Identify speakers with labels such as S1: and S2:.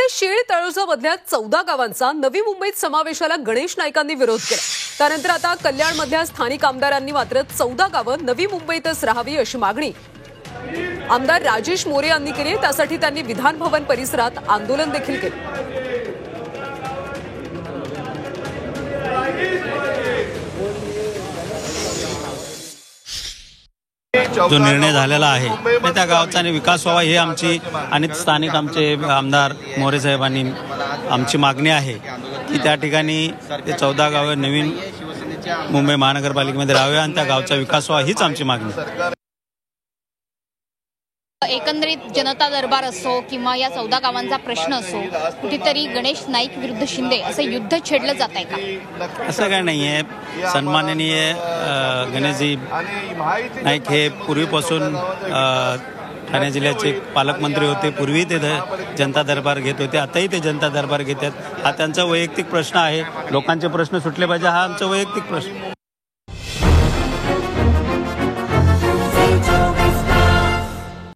S1: शेळ तळोजा मधल्या 14 गावांचा नवी मुंबईत समावेशाला गणेश नाईकांनी विरोध केला। त्यानंतर आता कल्याण मधल्या स्थानिक आमदारांनी मात्र 14 गावं नवी मुंबईतच राहावी अशी मागणी आमदार राजेश मोरे यांनी केली। त्यासाठी त्यांनी विधान भवन परिसरात आंदोलन देखील केले।
S2: जो निर्णय झालेला आहे त्या गावचा विकास व्हावा ही आमची आणि स्थानिक आमचे आमदार मोरे साहेबांनी आमची मागणी आहे की त्या ठिकाणी ते 14 गावे नवीन मुंबई महानगरपालिकेमध्ये राहावे आणि त्या गावचा विकास व्हावा हीच आमची मागणी।
S3: एकंदरीत जनता दरबार असो किंवा या 14 गावांचा प्रश्न असो, कुठेतरी गणेश नाईक विरुद्ध शिंदे असं युद्ध छेडलं जात आहे का?
S2: असं काय नाही आहे। सन्माननीय गणेशजी नाईक हे पूर्वीपासून ठाणे जिल्ह्याचे पालकमंत्री होते। पूर्वी ते जनता दरबार घेत होते, आताही ते जनता दरबार घेतात। हा त्यांचा वैयक्तिक प्रश्न आहे। लोकांचे प्रश्न सुटले पाहिजे, हा आमचा वैयक्तिक प्रश्न।